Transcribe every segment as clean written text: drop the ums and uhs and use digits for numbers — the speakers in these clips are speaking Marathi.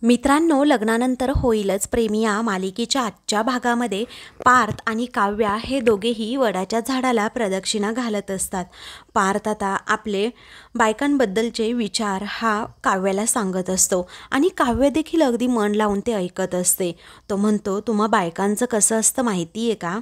मित्रांनो, लग्नानंतर होईलच प्रेमी या मालिकेच्या आजच्या भागामध्ये पार्थ आणि काव्या हे दोघेही वडाच्या झाडाला प्रदक्षिणा घालत असतात. पार्थ आता आपले बायकांबद्दलचे विचार हा काव्याला सांगत असतो आणि काव्य देखील अगदी मन लावून ते ऐकत असते. तो म्हणतो, तुम्हा बायकांचं कसं असतं माहिती आहे का,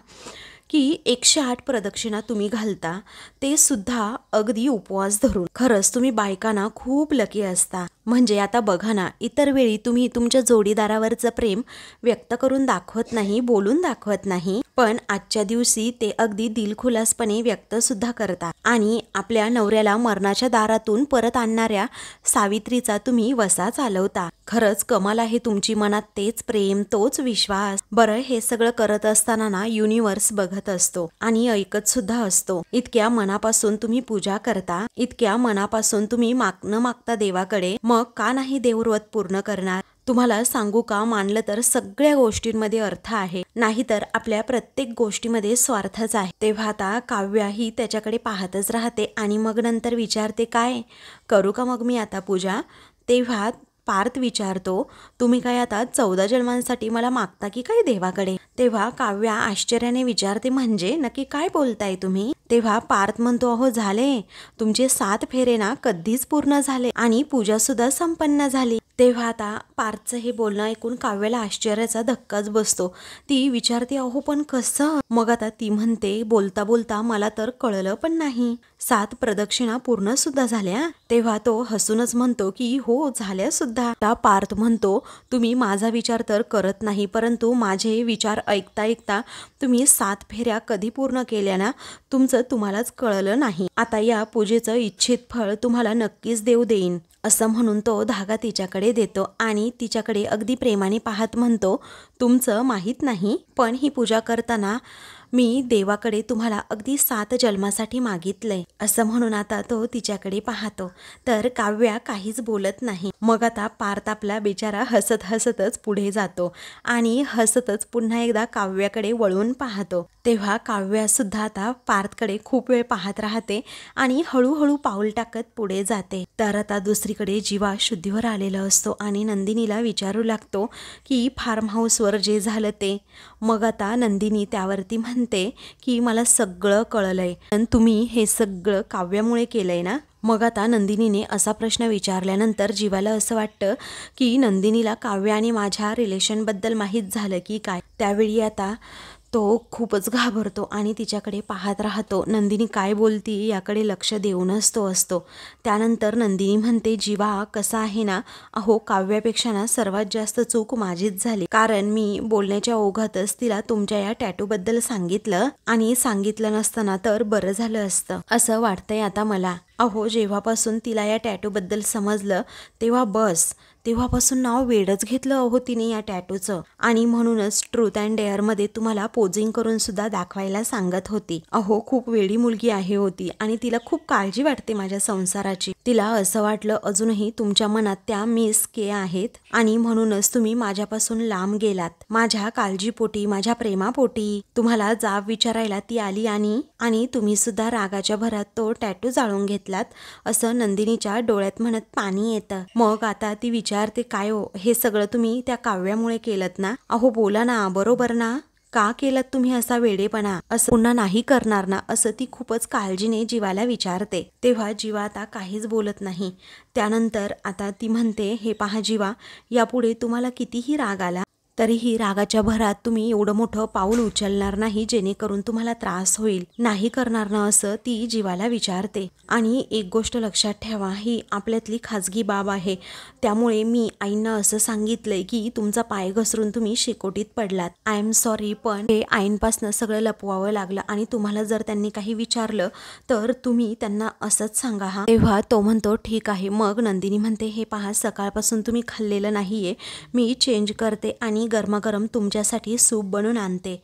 की 108 प्रदक्षिणा तुम्ही घालता, ते सुद्धा अगदी उपवास धरून. खरंच तुम्ही बायकांना खूप लकी असता. म्हणजे आता बघा ना, इतर वेळी तुम्ही तुमच्या जोडीदारावरचं प्रेम व्यक्त करून दाखवत नाही, बोलून दाखवत नाही, पण आजच्या दिवशी ते अगदी दिलखुलासपणे व्यक्त सुद्धा करता. आणि आपल्या नवऱ्याला मरणाच्या दारातून परत आणणाऱ्या सावित्रीचा तुम्ही वसा चालवता. खरंच कमाल आहे तुमची. मनात तेच प्रेम, तोच विश्वास. बरं, हे सगळं करत असताना ना युनिवर्स बघत असतो आणि ऐकत सुद्धा असतो. इतक्या मनापासून तुम्ही पूजा करता, इतक्या मनापासून तुम्ही न मागता देवाकडे, मग का नाही देवव्रत पूर्ण करणार? तुम्हाला सांगू का, मानलं तर सगळ्या गोष्टींमध्ये अर्थ आहे, नाहीतर आपल्या प्रत्येक गोष्टीमध्ये स्वार्थच आहे. तेव्हा आता काव्या ही त्याच्याकडे पाहतच राहते आणि मग नंतर विचारते, काय करू का मग मी आता पूजा? तेव्हा पार्थ विचारतो, तुम्ही काय आता 14 जन्मांसाठी मला मागता की काय देवाकडे? तेव्हा काव्या आश्चर्याने विचारते, म्हणजे नक्की काय बोलताय तुम्ही? तेव्हा पार्थ म्हणतो, अहो झाले, तुमचे 7 फेरे ना कधीच पूर्ण झाले आणि पूजा सुद्धा संपन्न झाली. तेव्हा आता पार्थचं हे बोलणं ऐकून काव्याला आश्चर्याचा धक्काच बसतो. ती विचारते, अहो पण कसं? मग आता ती म्हणते, बोलता बोलता मला तर कळलं पण नाही, 7 प्रदक्षिणा पूर्ण सुद्धा झाल्या. तेव्हा तो हसूनच म्हणतो की हो, झाल्या सुद्धा. त्या पार्थ म्हणतो, तुम्ही माझा विचार तर करत नाही, परंतु माझे विचार ऐकता ऐकता तुम्ही 7 फेऱ्या कधी पूर्ण केल्या ना, तुमचं तुम्हालाच कळलं नाही. आता या पूजेचं इच्छित फळ तुम्हाला नक्कीच देव देईन, असं म्हणून तो धागा तिच्याकडे देतो आणि तिच्याकडे अगदी प्रेमाने पाहत म्हणतो, तुमचं माहीत नाही, पण ही पूजा करताना मी देवाकडे तुम्हाला अगदी 7 जन्मासाठी मागितलंय, असं म्हणून आता तो तिच्याकडे पाहतो. तर काव्या काहीच बोलत नाही. मग आता पार्थ आपला बिचारा हसत हसतच पुढे जातो आणि हसतच पुन्हा एकदा काव्याकडे वळून पाहतो. तेव्हा काव्या सुद्धा आता पार्थकडे खूप वेळ पाहत राहते आणि हळूहळू पाऊल टाकत पुढे जाते. तर आता दुसरीकडे जीवा शुद्धीवर आलेला असतो आणि नंदिनीला विचारू लागतो की फार्म हाऊसवर जे झालं ते. मग आता नंदिनी त्यावरती म्हणते की मला सगळं कळलंय, पण तुम्ही हे सगळं काव्यामुळे केलंय ना? मग आता नंदिनीने असा प्रश्न विचारल्यानंतर जीवाला असं वाटतं की नंदिनीला काव्य आणि माझ्या रिलेशनबद्दल माहीत झालं की काय. त्यावेळी आता तो खूपच घाबरतो आणि तिच्याकडे पाहत राहतो. नंदिनी काय बोलती याकडे लक्ष देऊनच तो असतो. त्यानंतर नंदिनी म्हणते, जीवा कसं आहे ना, अहो काव्यापेक्षा ना सर्वात जास्त चूक माझीच झाली, कारण मी बोलण्याच्या ओघातच तिला तुमच्या या टॅटूबद्दल सांगितलं आणि सांगितलं नसताना तर बरं झालं असतं, असं वाटतंय आता मला. अहो जेव्हापासून तिला या टॅटूबद्दल समजलं तेव्हापासून नाव वेडच घेतलं अहो तिने या टॅटूचं, आणि म्हणूनच ट्रूथ अँड डेअरमध्ये तुम्हाला पोजिंग करून सुद्धा दाखवायला सांगत होती. अहो खूप वेडी मुलगी आहे होती आणि तिला खूप काळजी वाटते माझ्या संसाराची. तिला असं वाटलं अजूनही तुमच्या मनात त्या मिस के आहेत आणि म्हणूनच तुम्ही माझ्यापासून लांब गेलात. माझ्या काळजीपोटी, माझ्या प्रेमापोटी तुम्हाला जाब विचारायला ती आली आणि तुम्ही सुद्धा रागाच्या भरात तो टॅटू जाळून घेतलात, असं नंदिनीच्या डोळ्यात म्हणत पाणी येतं. मग आता ती विचारते, काय हो, हे सगळं तुम्ही त्या काव्यामुळे केलत ना? अहो बोला ना, बरोबर ना? का केलात तुम्ही असा वेडेपणा? असं पुन्हा नाही करणार ना? असं ती खूपच काळजीने जीवाला विचारते. तेव्हा जीवा आता काहीच बोलत नाही. त्यानंतर आता ती म्हणते, हे पहा जीवा, यापुढे तुम्हाला कितीही राग आला तरीही रागाच्या भरात तुम्ही एवढं मोठं पाऊल उचलणार नाही जेणेकरून तुम्हाला त्रास होईल, नाही करणार ना? असं ती जीवाला विचारते. आणि एक गोष्ट लक्षात ठेवा, ही आपल्यातली खाजगी बाब आहे, त्यामुळे मी आईंना असं सांगितलंय की तुमचा पाय घसरून तुम्ही शेकोटीत पडलात. आय एम सॉरी, पण हे आईंपासनं सगळं लपवावं लागलं आणि तुम्हाला जर त्यांनी काही विचारलं तर तुम्ही त्यांना असंच सांगा हा. तेव्हा तो म्हणतो, ठीक आहे. मग नंदिनी म्हणते, हे पहा, सकाळपासून तुम्ही खाल्लेलं नाहीये, मी चेंज करते आणि गरमागरम तुमच्यासाठी सूप बनवून आणते.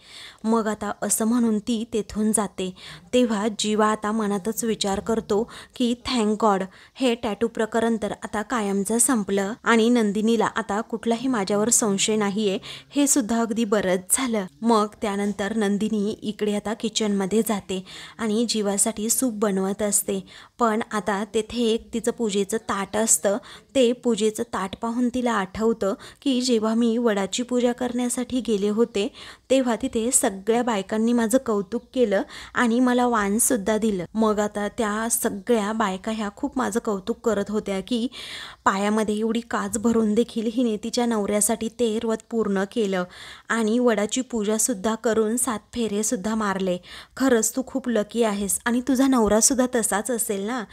मग आता असं म्हणून ती तेथून जाते. तेव्हा जीवा आता मनातच विचार करतो की थँक गॉड, हे टॅटू प्रकरण तर आता कायमचं संपलं आणि नंदिनीला आता कुठलाही माझ्यावर संशय नाहीये, हे सुद्धा अगदी बरंच झालं. मग त्यानंतर नंदिनी इकडे आता किचनमध्ये जाते आणि जीवासाठी सूप बनवत असते. पण आता तेथे एक तिचं पूजेचं ताट असतं, ते पूजेचं ताट पाहून तिला आठवतं की जेव्हा मी वडाची पूजा करण्यासाठी गेले होते तेव्हा तिथे सगळ्या बायकांनी माझं कौतुक केलं आणि मला वाणसुद्धा दिलं. मग आता त्या सगळ्या बायका ह्या खूप माझं कौतुक करत होत्या की पायामध्ये एवढी काच भरून देखील हिने तिच्या नवऱ्यासाठी ते व्रत पूर्ण केलं आणि वडाची पूजासुद्धा करून 7 फेरेसुद्धा मारले. खरंच तू खूप लकी आहेस आणि तुझा नवरासुद्धा तसाच असेल ना,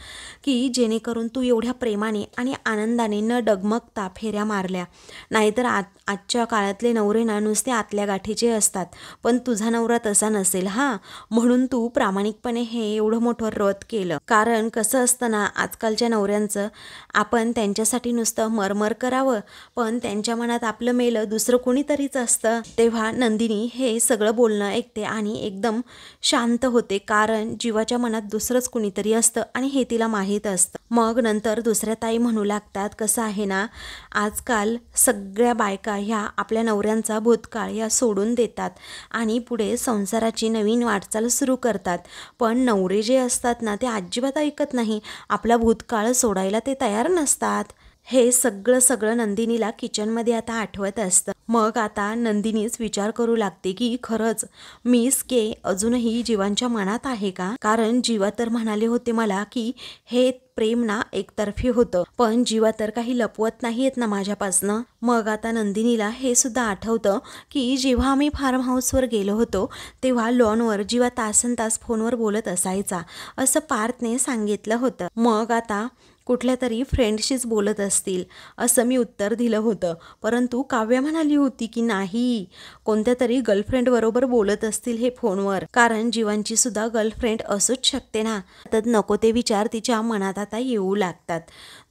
की जेणेकरून तू एवढ्या प्रेमाने आणि आनंदाने न डगमगता फेऱ्या मारल्या. नाहीतर आजच्या काळातले नवरे ना नुसते आतल्या गाठीचे असतात, पण तुझा नवरा तसा नसेल हां. म्हणून तू प्रामाणिकपणे हे एवढं मोठं व्रत केलं. कारण कसं असतं ना, आजकालच्या नवऱ्यांचं आपण त्यांच्यासाठी नुसतं मरमर करावं, पण त्यांच्या मनात आपलं मेलं दुसरं कोणीतरीच असतं. तेव्हा नंदिनी हे सगळं बोलणं ऐकते आणि एकदम शांत होते, कारण जीवाच्या मनात दुसरंच कुणीतरी असतं आणि हे तिला माहीत असतं. मग नंतर दुसऱ्या ताई म्हणू लागतात, कसं आहे ना, आजकाल सगळ्या बायका ह्या आपल्या नवऱ्यांचा भूतकाळ या सोडून देतात आणि पुढे संसाराची नवीन वाटचाल सुरू करतात. पण नवरे जे असतात ना ते अजिबात ऐकत नाही, आपला भूतकाळ सोडायला ते तयार नसतात. हे सगळं नंदिनीला किचनमध्ये आता आठवत असतं. मग आता नंदिनीच विचार करू लागते की खरंच मिस के अजूनही जीवांच्या मनात आहे का? कारण जीवा तर म्हणाले होते मला की हे प्रेम ना एकतर्फी होतं, पण जीवा तर काही लपवत नाहीयेत ना माझ्यापासनं. मग आता नंदिनीला हे सुद्धा आठवतं की जेव्हा आम्ही फार्म हाऊसवर गेलो होतो तेव्हा लॉनवर जीवा तासनतास फोनवर बोलत असायचा असं पार्थने सांगितलं होतं. मग आता कुठल्या तरी फ्रेंडशीच बोलत असतील असं मी उत्तर दिलं होतं, परंतु काव्या म्हणाली होती की नाही, कोणत्या तरी गर्लफ्रेंडबरोबर बोलत असतील हे फोनवर, कारण जीवांची सुद्धा गर्लफ्रेंड असूच शकते ना. तर नको ते विचार तिच्या मनात आता येऊ लागतात.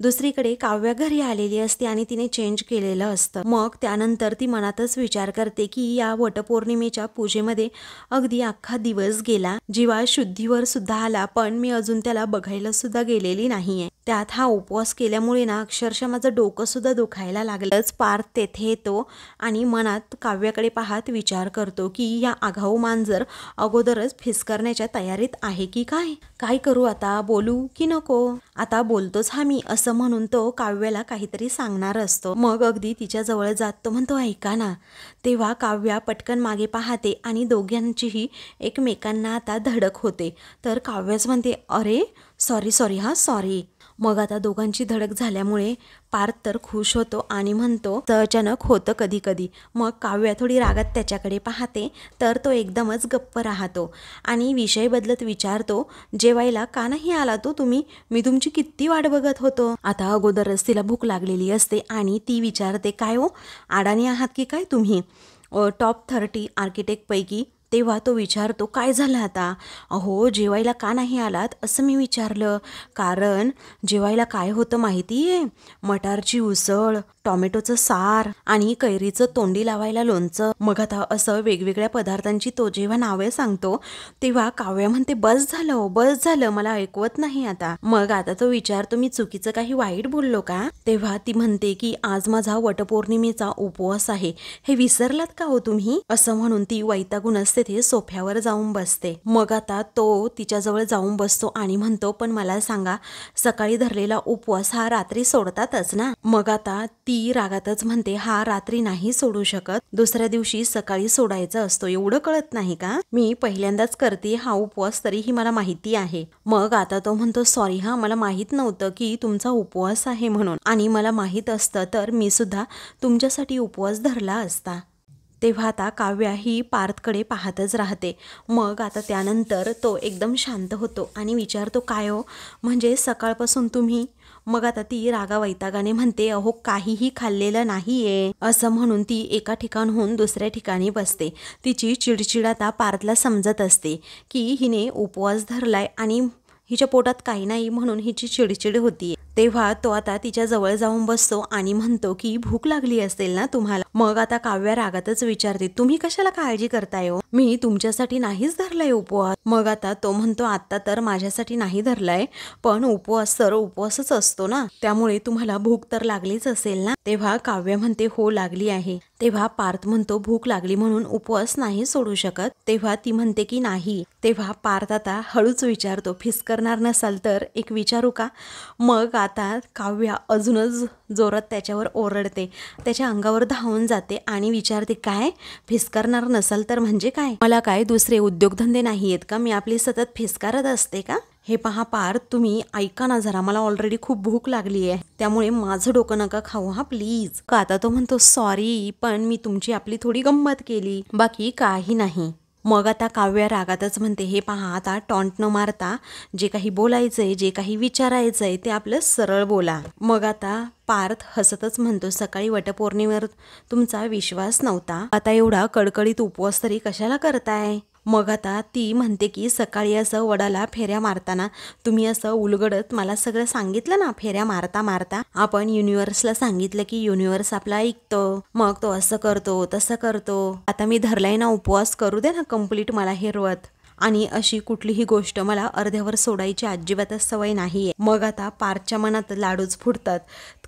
दुसरीकडे काव्या घरी आलेली असते आणि तिने चेंज केलेलं असतं. मग त्यानंतर ती मनातच विचार करते की या वटपौर्णिमेच्या पूजेमध्ये अगदी अख्खा दिवस गेला, जीवा शुद्धीवर सुद्धा आला, पण मी अजून त्याला बघायला सुद्धा गेलेली नाहीये. त्यात हा उपवास केल्यामुळे ना अक्षरशः माझं डोकं सुद्धा दुखायला लागलंच. पार्थ तेथे येतो आणि मनात काव्याकडे पाहत विचार करतो की या आघाऊ मांजर अगोदरच फिसकरण्याच्या तयारीत आहे की काय करू आता, बोलू की नको? आता बोलतोच हा मी असं म्हणून तो काव्याला काहीतरी सांगणार असतो. मग अगदी तिच्या जवळ जात तो म्हणतो, ऐका ना. तेव्हा काव्या पटकन मागे पाहते आणि दोघांचीही एकमेकांना आता धडक होते. तर काव्याच म्हणते, अरे सॉरी हां सॉरी. मग आता दोघांची धडक झाल्यामुळे पार्थ तर खुश होतो आणि म्हणतो, अचानक होतं कधी कधी. मग काव्या थोडी रागात त्याच्याकडे पाहते तर तो एकदमच गप्प राहतो आणि विषय बदलत विचारतो, जेवायला का नाही आला तो तुम्ही? मी तुमची किती वाट बघत होतो. आता अगोदरच तिला भूक लागलेली असते आणि ती विचारते, काय हो अडाणी आहात की काय तुम्ही टॉप 30 आर्किटेक्टपैकी? तेव्हा तो विचारतो, काय झालं आता? अहो जेवायला का नाही आलात असं मी विचारलं. कारण जेवायला काय होतं माहिती आहे? मटारची उसळ, टोमॅटोचं सार आणि कैरीचं तोंडी लावायला लोणचं. मग आता असं वेगवेगळ्या पदार्थांची तो जेव्हा नावे सांगतो तेव्हा काव्या म्हणते, बस झालं, मला ऐकवत नाही आता. मग आता तो विचारतो, मी चुकीचं काही वाईट बोललो का? तेव्हा ती म्हणते की आज माझा वटपौर्णिमेचा उपवास आहे, हे विसरलात का हो तुम्ही? असं म्हणून ती वैतागून असते ते सोफ्यावर जाऊन बसते. मग आता तो तिच्याजवळ जाऊन बसतो आणि म्हणतो, पण मला सांगा, सकाळी धरलेला उपवास हा रात्री सोडतातच ना? मग आता ती रागातच म्हणते, हा रात्री नाही सोडू शकत, दुसऱ्या दिवशी सकाळी सोडायचा असतो, एवढं कळत नाही का? मी पहिल्यांदाच करते हा उपवास, तरीही मला माहिती आहे. मग आता तो म्हणतो, सॉरी हा, मला माहित नव्हतं की तुमचा उपवास आहे म्हणून, आणि मला माहित असतं तर मी सुद्धा तुमच्यासाठी उपवास धरला असता. तेव्हा आता काव्या ही पार्थकडे पाहतच राहते. मग आता त्यानंतर तो एकदम शांत होतो आणि विचारतो, काय हो म्हणजे सकाळपासून तुम्ही? मग आता ती रागा वैतागाने म्हणते, अहो काहीही खाल्लेलं नाहीये. असं म्हणून ती एका ठिकाणहून दुसऱ्या ठिकाणी बसते. तिची चिडचिड आता पार्थला समजत असते की हिने उपवास धरलाय आणि हिच्या पोटात काही नाही म्हणून हिची चिडचिड होतीये. तेव्हा तो आता तिच्या जवळ जाऊन बसतो आणि म्हणतो की भूक लागली असेल ना तुम्हाला? मग आता काव्या रागातच विचारते, तुम्ही कशाला काळजी करताय हो? मी तुमच्यासाठी नाहीच धरलाय उपवास. मग आता तो म्हणतो, आता तर माझ्यासाठी नाही धरलाय, पण उपवास तर उपवासच असतो ना, त्यामुळे तुम्हाला भूक तर लागलीच असेल ना? तेव्हा काव्या म्हणते, हो लागली आहे. तेव्हा पार्थ म्हणतो, भूक लागली म्हणून उपवास नाही सोडू शकत, तेव्हा ती म्हणते की नाही. तेव्हा पार्थ आता हळूच विचारतो, फिसकरणार नसाल तर एक विचारू का? मग आता काव्या अजूनच जोरात त्याच्यावर ओरडते, त्याच्या अंगावर धावून जाते आणि विचारते, काय फिसकरणार नसाल तर म्हणजे काय? मला काय दुसरे उद्योगधंदे नाही आहेत का? मी आपली सतत फिसकारत असते का? हे पहा पार्थ, तुम्ही ऐका ना जरा, मला ऑलरेडी खूप भूक लागली आहे, त्यामुळे माझं डोकं नका खाऊ हा प्लीज. का आता तो म्हणतो, सॉरी, पण मी तुमची आपली थोडी गंमत केली, बाकी काही नाही. मग आता काव्या रागातच म्हणते, हे पहा आता टॉन्ट न मारता जे काही बोलायचंय, जे काही विचारायचंय ते आपलं सरळ बोला. मग आता पार्थ हसतच म्हणतो, सकाळी वटपौर्णिमेवर तुमचा विश्वास नव्हता, आता एवढा कडकडीत उपवास तरी कशाला करताय? मग आता ती म्हणते की सकाळी असं वडाला फेऱ्या मारताना तुम्ही असं उलगडत मला सगळं सांगितलं ना, फेऱ्या मारता मारता आपण युनिव्हर्सला सांगितलं की युनिव्हर्स आपला ऐकतो, मग तो असं करतो तसं करतो. आता मी धरलाय ना उपवास, करू दे ना कंप्लीट मला हे व्रत, आणि अशी कुठलीही गोष्ट मला अर्ध्यावर सोडायची अजिबातच सवय नाहीये. मग आता पार्थच्या मनात लाडूच फुटतात.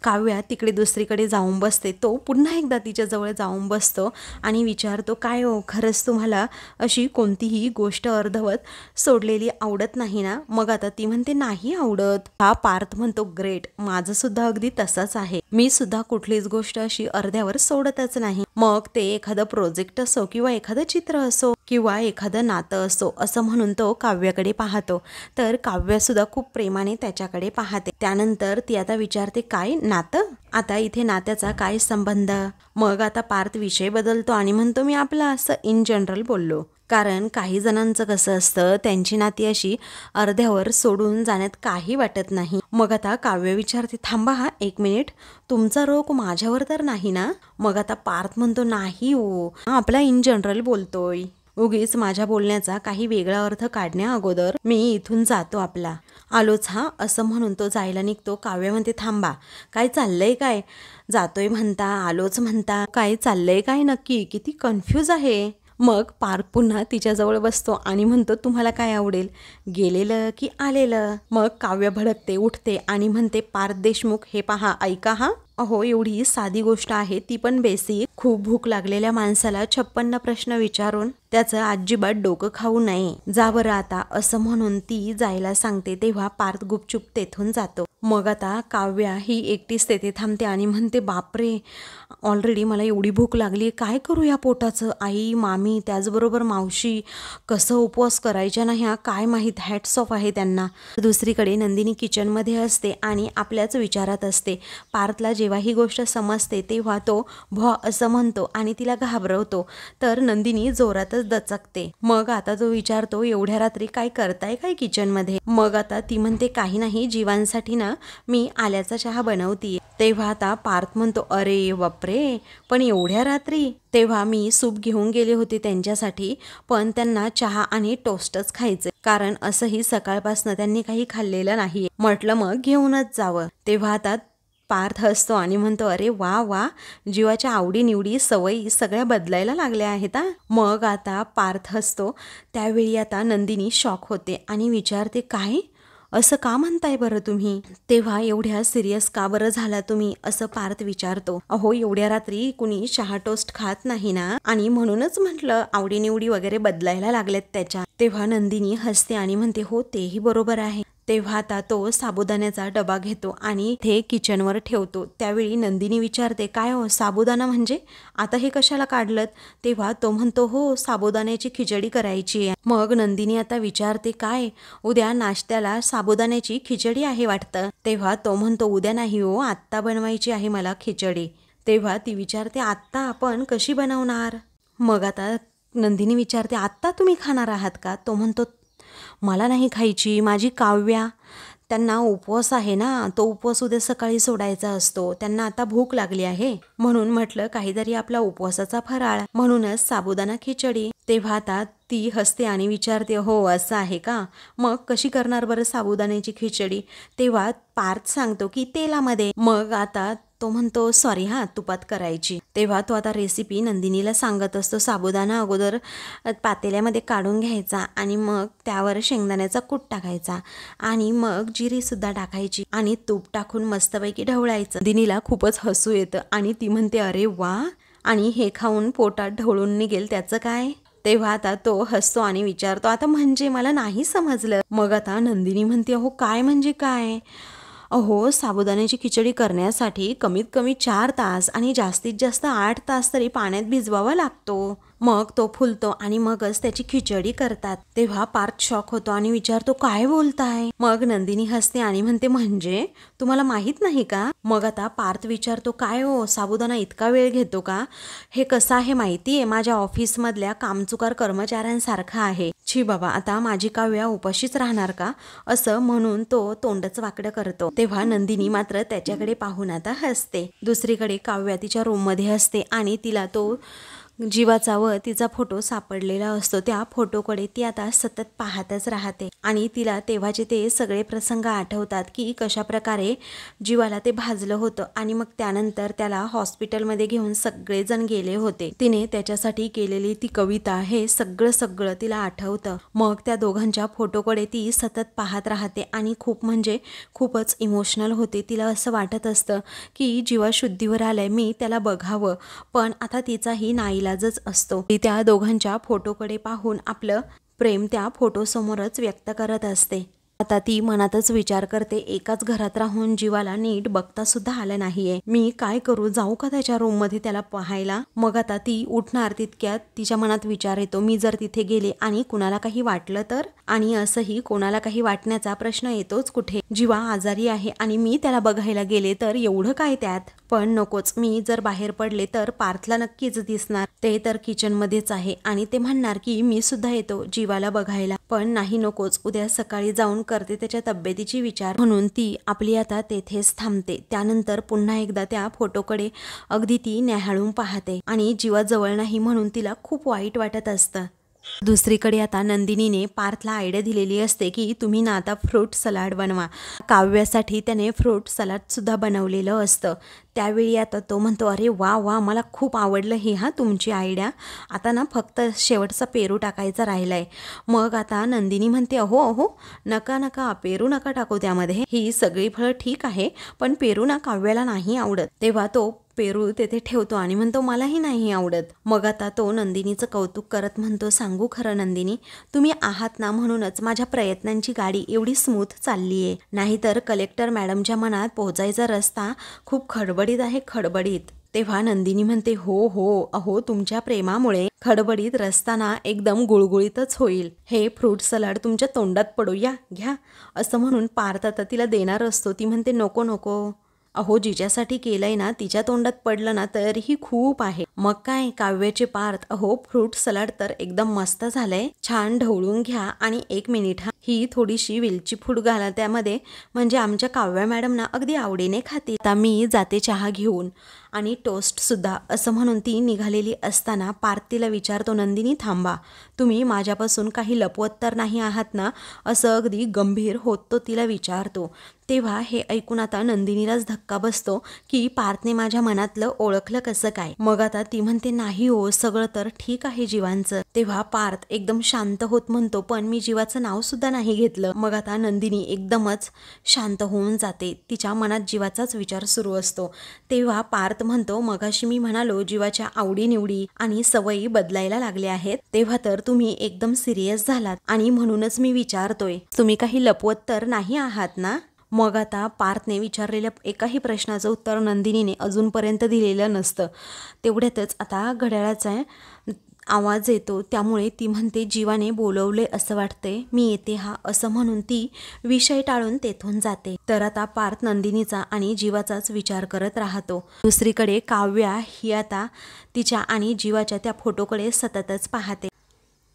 काव्या तिकडे दुसरीकडे जाऊन बसते, तो पुन्हा एकदा तिच्याजवळ जाऊन बसतो आणि विचारतो, काय हो, खरंच तुम्हाला अशी कोणतीही गोष्ट अर्धवट सोडलेली आवडत नाही ना? मग आता ती म्हणते, नाही आवडत. हा पार्थ म्हणतो, ग्रेट, माझं सुद्धा अगदी तसंच आहे, मी सुद्धा कुठलीच गोष्ट अशी अर्ध्यावर सोडतच नाही. मग ते एखादं प्रोजेक्ट असो किंवा एखादं चित्र असो किंवा एखादं नातं असो, असं म्हणून तो काव्याकडे पाहतो. तर काव्या सुद्धा खूप प्रेमाने त्याच्याकडे पाहते. त्यानंतर ती आता विचारते, काय नातं? आता इथे नात्याचा काय संबंध? मग आता पार्थ विषय बदलतो आणि म्हणतो, मी आपलं असं इन जनरल बोललो, कारण काही जणांचं कसं असतं, त्यांची नाती अशी अर्ध्यावर सोडून जाण्यात काही वाटत नाही. मग आता काव्य विचारते, थांबा हा एक मिनिट, तुमचा रोग माझ्यावर तर नाही ना? मग आता पार्थ म्हणतो, नाही हो, आपला इन जनरल बोलतोय, उगीच माझ्या बोलण्याचा काही वेगळा अर्थ काढण्या अगोदर मी इथून जातो, आपला आलोच हा, असं म्हणून तो जायला निघतो. काव्य म्हणते, थांबा, काय चाललंय काय? जातोय म्हणता, आलोच म्हणता, काय चाललंय काय नक्की? किती कन्फ्यूज आहे. मग पार्थ पुन्हा तिच्याजवळ बसतो आणि म्हणतो, तुम्हाला काय आवडेल, गेलेलं की आलेलं? मग काव्य भडकते, उठते आणि म्हणते, पार्थ देशमुख, हे पहा, ऐका हा, अहो एवढी साधी गोष्ट आहे ती पण बेसिक, खूप भूक लागलेल्या माणसाला 56 प्रश्न विचारून त्याचं अजिबात डोकं खाऊ नये, जा बरं आता, असं म्हणून ती जायला सांगते. तेव्हा पार्थ गुपचूप तेथून जातो. मग आता काव्या ही एकटीच तेथे थांबते आणि म्हणते, बापरे, ऑलरेडी मला एवढी भूक लागली, काय करू या पोटाचं? आई, मामी, त्याचबरोबर मावशी कसं उपवास करायच्या ना ह्या, काय माहीत, हॅट्स ऑफ आहे त्यांना. दुसरीकडे नंदिनी किचनमध्ये असते आणि आपल्याच विचारात असते. पार्थला जेव्हा ही गोष्ट समजते तेव्हा तो भॉ असं म्हणतो आणि तिला घाबरवतो, तर नंदिनी जोरातच दचकते. मग आता तो विचारतो, एवढ्या रात्री काय करताय काय किचनमध्ये? मग आता ती म्हणते, काही नाही, जीवांसाठी ना मी आल्याचा चहा बनवतीये. तेव्हा आता पार्थ म्हणतो, अरे बापरे, पण एवढ्या रात्री? तेव्हा मी सूप घेऊन गेले होते त्यांच्यासाठी, पण त्यांना चहा आणि टोस्टच खायचे, कारण असंही सकाळपासून त्यांनी काही खाल्लेलं नाही, म्हटलं मग घेऊनच जावं. तेव्हा आता पार्थ हसतो आणि म्हणतो, अरे वा वा, जीवाच्या आवडीनिवडी सवयी सगळ्या बदलायला लागल्या आहेत. मग आता पार्थ हसतो. त्यावेळी आता नंदिनी शॉक होते आणि विचारते, काय, असं का म्हणताय बरं तुम्ही? तेव्हा एवढ्या सिरियस का बरं झाला तुम्ही, असं पार्थ विचारतो. अहो एवढ्या रात्री कुणी चहा टोस्ट खात नाही ना, आणि म्हणूनच म्हटलं आवडीनिवडी वगैरे बदलायला लागल्यात त्याच्या. तेव्हा नंदिनी हसते आणि म्हणते, हो तेही बरोबर आहे. तेव्हा आता तो साबुदाण्याचा डबा घेतो आणि ते किचनवर ठेवतो. त्यावेळी नंदिनी विचारते, काय हो, साबुदाणा म्हणजे आता हे कशाला काढलं? तेव्हा तो म्हणतो, हो, साबुदाण्याची खिचडी करायची आहे. मग नंदिनी आता विचारते, काय उद्या नाश्त्याला साबुदाण्याची खिचडी आहे वाटतं? तेव्हा तो म्हणतो, उद्या नाही हो, आत्ता बनवायची आहे मला खिचडी. तेव्हा ती विचारते, आत्ता आपण कशी बनवणार? मग आता नंदिनी विचारते, आत्ता तुम्ही खाणार आहात का? तो म्हणतो, मला नाही खायची, माझी काव्या, त्यांना उपवास आहे ना, तो उपवास उद्या सकाळी सोडायचा असतो, त्यांना आता भूक लागली आहे, म्हणून म्हटलं काहीतरी आपला उपवासाचा फराळ, म्हणूनच साबुदाणा खिचडी. तेव्हा आता ती हसते आणि विचारते, हो असं आहे का, मग कशी करणार बरं साबुदाण्याची खिचडी? तेव्हा पार्थ सांगतो की तेलामध्ये. मग आता तो म्हणतो, सॉरी हा, तुपात करायची. तेव्हा तो आता रेसिपी नंदिनीला सांगत असतो. साबुदाणा अगोदर पातेल्यामध्ये काढून घ्यायचा आणि मग त्यावर शेंगदाण्याचा कूट टाकायचा आणि मग जिरी सुद्धा टाकायची आणि तूप टाकून मस्तपैकी ढवळायचं. नंदिनीला खूपच हसू येतं आणि ती म्हणते, अरे वा, आणि हे खाऊन पोटात ढवळून निघेल त्याचं काय? तेव्हा आता तो हसतो आणि विचारतो, आता म्हणजे मला नाही समजलं. मग आता नंदिनी म्हणते, अहो काय म्हणजे काय? अहो साबुदाण्याची खिचडी करण्यासाठी कमीत कमी 4 तास आणि जास्तीत जास्त 8 तास तरी पाण्यात भिजवावा लागतो. मग तो फुलतो आणि मगच त्याची खिचडी करतात. तेव्हा पार्थ शॉक होतो आणि विचारतो, काय बोलताय? मग नंदिनी हसते आणि म्हणते, म्हणजे तुम्हाला माहित नाही का? मग आता पार्थ विचारतो, काय हो साबुदाणा इतका वेळ घेतो का? हे कसं आहे माहितीये, माझ्या ऑफिसमधल्या कामचुकार कर्मचाऱ्यांसारखं आहे. छी बाबा, आता माझी काव्या उपाशीच राहणार का? असं म्हणून तो तोंडच वाकडं करतो. तेव्हा नंदिनी मात्र त्याच्याकडे पाहून आता हसते. दुसरीकडे काव्या तिच्या रूममध्ये असते आणि तिला तो जीवाचा व तिचा फोटो सापडलेला असतो. त्या फोटोकडे ती आता सतत पाहतच राहते आणि तिला तेव्हाचे ते सगळे प्रसंग आठवतात की कशा प्रकारे जीवाला ते भाजलं होतं आणि मग त्यानंतर त्याला हॉस्पिटलमध्ये घेऊन सगळेजण गेले होते. तिने त्याच्यासाठी केलेली ती कविता, हे सगळं तिला आठवतं. मग त्या दोघांच्या फोटोकडे ती सतत पाहत राहते आणि खूप म्हणजे खूपच इमोशनल होते. तिला असं वाटत असतं की जीवा शुद्धीवर आलाय, मी त्याला बघावं, पण आता तिचाही नाईलाजच असतो. ती त्या दोघांच्या फोटोकडे पाहून आपलं प्रेम त्या फोटोसमोरच व्यक्त करत असते. आता ती मनातच विचार करते, एकाच घरात राहून जीवाला नीट बघता सुद्धा आलं नाहीये, मी काय करू, जाऊ का त्याच्या रूम मध्ये त्याला पाहायला? मग आता ती उठणार तितक्यात तिच्या मनात विचार येतो, मी जर तिथे गेले आणि कुणाला काही वाटलं तर? आणि असंही कोणाला काही वाटण्याचा प्रश्न येतोच कुठे? जीवा आजारी आहे आणि मी त्याला बघायला गेले तर एवढं काय त्यात? पण नकोच, मी जर बाहेर पडले तर पार्थला नक्कीच दिसणार, ते तर किचन मध्येच आहे आणि ते म्हणणार की मी सुद्धा येतो जीवाला बघायला. पण नाही, नकोच, उद्या सकाळी जाऊन करते त्याच्या तब्येतीची विचार. म्हणून ती आपली आता तेथेच थांबते. त्यानंतर पुन्हा एकदा त्या फोटोकडे अगदी ती न्याहाळून पाहते आणि जीवा जवळ नाही म्हणून तिला खूप वाईट वाटत असतं. दुसरीकडे आता नंदिनीने पार्थला आयडिया दिलेली असते की तुम्ही ना आता फ्रूट सलाड बनवा. काव्यासाठी त्याने फ्रूट सलाड सुद्धा बनवलेलं असतं. त्यावेळी आता तो म्हणतो, अरे वा वा, मला खूप आवडलं हे, हा तुमची आयडिया. आता ना फक्त शेवटचा पेरू टाकायचा राहिलाय. मग आता नंदिनी म्हणते, अहो नका पेरू नका टाकू त्यामध्ये, ही सगळी फळं ठीक आहे पण पेरू ना काव्याला नाही आवडत. तेव्हा तो पेरू तेथे ठेवतो आणि म्हणतो, मलाही नाही आवडत. मग आता तो नंदिनीचं कौतुक करत म्हणतो, सांगू खरं नंदिनी, तुम्ही आहात ना म्हणूनच माझ्या प्रयत्नांची गाडी एवढी स्मूथ चाललीये, नाहीतर कलेक्टर मॅडमच्या मनात पोहोचायचा रस्ता खूप खडबडीत आहे, खडबडीत. तेव्हा नंदिनी म्हणते, हो अहो तुमच्या प्रेमामुळे खडबडीत रस्ताना एकदम गुळगुळीतच होईल. हे फ्रूट सलाड तुमच्या तोंडात पडू, या घ्या. असं म्हणून पार्थ आता तिला देणार असतो. ती म्हणते, नको, अहो जिच्यासाठी केलंय ना तिच्या तोंडात पडलं ना तरीही खूप आहे. मग काय काव्याचे पार्थ, अहो फ्रूट सलाड तर एकदम मस्त झालंय, छान ढवळून घ्या आणि 1 मिनिट ही थोडीशी वेलची पूड घाला त्यामध्ये, म्हणजे आमच्या काव्या मॅडम ना अगदी आवडीने खाते. आता मी जाते चहा घेऊन आणि टोस्ट सुद्धा. असं म्हणून ती निघालेली असताना पार्थ तिला विचारतो, नंदिनी थांबा, तुम्ही माझ्यापासून काही लपवत तर नाही आहात ना? असं अगदी गंभीर होत तो तिला विचारतो. तेव्हा हे ऐकून आता नंदिनीलाच धक्का बसतो की पार्थने माझ्या मनातलं ओळखलं कसं काय? मग आता ती म्हणते, नाही हो, सगळं तर ठीक आहे जीवांचं. तेव्हा पार्थ एकदम शांत होत म्हणतो, पण मी जीवाचं नाव सुद्धा नाही घेतलं. मग आता नंदिनी एकदमच शांत होऊन जाते. तिच्या मनात जीवाचाच विचार सुरू असतो. तेव्हा पार्थ म्हणतो, मगाशी मी म्हणालो जीवाच्या आवडीनिवडी आणि सवयी बदलायला लागल्या आहेत, तेव्हा तर तुम्ही एकदम सिरियस झालात आणि म्हणूनच मी विचारतोय, तुम्ही काही लपवत तर नाही आहात ना? मग आता पार्थने विचारलेल्या एकाही प्रश्नाचं उत्तर नंदिनीने अजूनपर्यंत दिलेलं नसतं. तेवढ्यातच आता घड्याळाचा आवाज येतो. त्यामुळे ती म्हणते, जीवाने बोलवले असं वाटते, मी येते हा. असं म्हणून ती विषय टाळून तेथून जाते. तर आता पार्थ नंदिनीचा आणि जीवाचाच विचार करत राहतो. दुसरीकडे काव्या ही आता तिच्या आणि जीवाच्या त्या फोटोकडे सततच पाहते.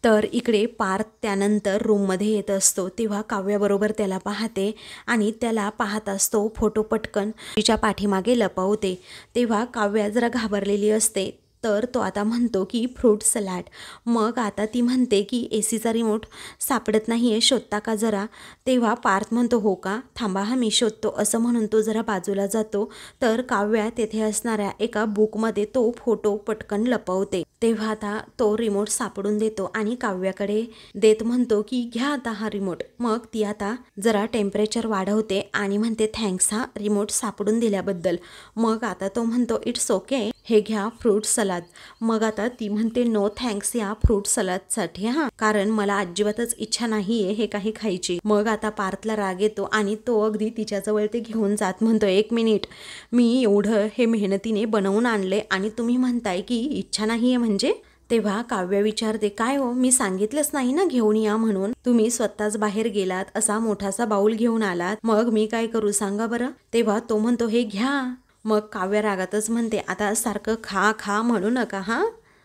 तर इकडे पार्थ त्यानंतर रूममध्ये येत असतो. तेव्हा काव्याबरोबर त्याला पाहते आणि त्याला पाहत असतो फोटो पटकन तिच्या पाठीमागे लपवते. तेव्हा काव्या जरा घाबरलेली असते. तर तो आता म्हणतो की फ्रूट सलाड. मग आता ती म्हणते की एसीचा रिमोट सापडत नाहीये, शोधता का जरा? तेव्हा पार्थ म्हणतो, हो का, थांबा हा मी शोधतो. असं म्हणून तो जरा बाजूला जातो. तर काव्या तेथे असणाऱ्या एका बुकमध्ये तो फोटो पटकन लपवते. तेव्हा आता तो रिमोट सापडून देतो आणि काव्याकडे देत म्हणतो की घ्या आता हा रिमोट. मग ती आता जरा टेम्परेचर वाढवते आणि म्हणते, थँक्स हा रिमोट सापडून दिल्याबद्दल. मग आता तो म्हणतो, इट्स ओके, हे घ्या फ्रूट सलाड सलाद. मग आता ती म्हणते नो थँक्स या फ्रूट सलादसाठी हां, कारण मला अजिबातच इच्छा नाहीये हे काही खायची. मग आता पार्थला राग येतो आणि तो अगदी तिच्याजवळ ते घेऊन जात म्हणतो, 1 मिनिट, मी एवढं हे मेहनतीने बनवून आणले आणि तुम्ही म्हणताय की इच्छा नाहीये म्हणजे? तेव्हा काव्य विचारते, काय हो, मी सांगितलंच नाही ना घेऊन या म्हणून. तुम्ही स्वतःच बाहेर गेलात, असा मोठासा बाऊल घेऊन आलात, मग मी काय करू सांगा बरं. तेव्हा तो म्हणतो, हे घ्या. मग काव्य रागातच म्हणते, आता सारखं खा खा म्हणू नका हां,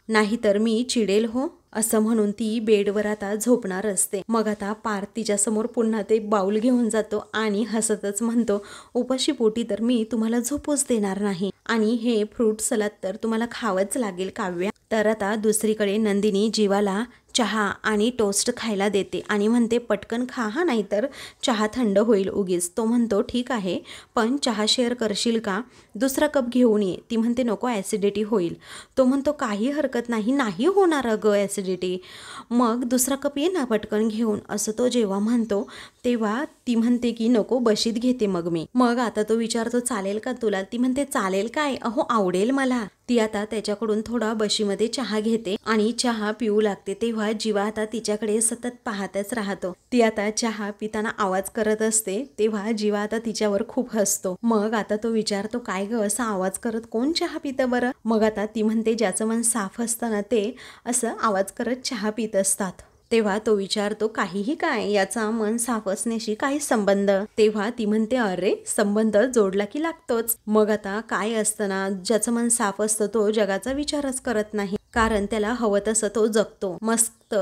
नाहीतर मी चिडेल हो. असं म्हणून ती बेडवर आता झोपणार असते. मग आता पार्थ तिच्यासमोर पुन्हा ते बाऊल घेऊन जातो आणि हसतच म्हणतो, उपाशी पोटी तर मी तुम्हाला झोपूच देणार नाही आणि हे फ्रूट सलाद तर तुम्हाला खावंच लागेल काव्या. तर आता दुसरीकडे नंदिनी जीवाला चहा आणि टोस्ट खायला देते आणि म्हणते, पटकन खा हा, नाहीतर चहा थंड होईल उगीच. तो म्हणतो, ठीक आहे, पण चहा शेअर करशील का? दुसरा कप घेऊन ये. ती म्हणते, नको, ॲसिडिटी होईल. तो म्हणतो, काही हरकत नाही, नाही होणार अगं ॲसिडिटी. मग दुसरा कप ये ना पटकन घेऊन. असं तो जेव्हा म्हणतो तेव्हा ती म्हणते की नको, बशीत घेते मग मी. मग आता तो विचारतो, चालेल का तुला? ती म्हणते, चालेल काय, अहो आवडेल मला. ती आता त्याच्याकडून थोडा बशीमध्ये चहा घेते आणि चहा पिऊ लागते. तेव्हा जीवा आता तिच्याकडे सतत पाहतच राहतो. ती आता चहा पिताना आवाज करत असते, तेव्हा जीवा आता तिच्यावर खूप हसतो. मग आता तो विचारतो, काय ग, असा आवाज करत कोण चहा पितं बरं? मग आता ती म्हणते, ज्याचं मन साफ असतं ना ते असं आवाज करत चहा पित असतात. तेव्हा तो विचारतो, काहीही काय, याचा मन साफ असण्याशी काही संबंध? तेव्हा ती म्हणते, अरे संबंध जोडला की लागतोच. मग आता काय असतं ना, ज्याचं मन साफ असतं तो जगाचा विचारच करत नाही, कारण त्याला हवं तसं तो जगतो. मस्त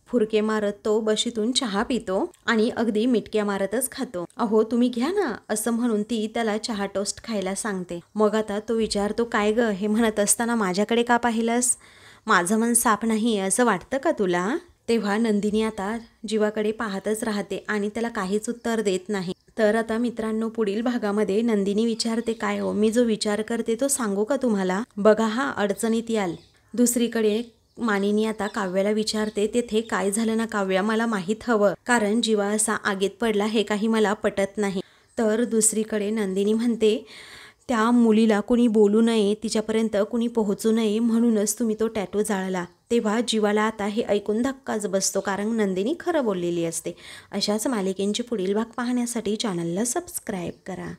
फुरके मारत तो बशीतून चहा पितो आणि अगदी मिटक्या मारतच खातो. अहो तुम्ही घ्या ना, असं म्हणून ती त्याला चहा टोस्ट खायला सांगते. मग आता तो विचारतो, काय ग, हे म्हणत असताना माझ्याकडे का पाहिलंस? माझं मन साफ नाही असं वाटतं का तुला? तेव्हा नंदिनी आता जीवाकडे पाहतच राहते आणि त्याला काहीच उत्तर देत नाही. तर आता मित्रांनो, पुढील भागामध्ये नंदिनी विचारते, काय हो, मी जो विचार करते तो सांगू का तुम्हाला? बघा हा, अडचणीत याल. दुसरीकडे मानिनी आता काव्याला विचारते, तेथे काय झालं ना काव्या, मला माहीत हवं, कारण जीवा असा आगीत पडला हे काही मला पटत नाही. तर दुसरीकडे नंदिनी म्हणते, त्या मुलीला कुणी बोलू नये, तिच्यापर्यंत कुणी पोहोचू नये म्हणूनच तुम्ही तो टॅटू जाळला. तेव्हा जीवाला आता हे ऐकून धक्काच बसतो, कारण नंदिनी खरं बोललेली असते. अशाच मालिकेंची पुढील भाग पाहण्यासाठी चॅनलला सबस्क्राईब करा.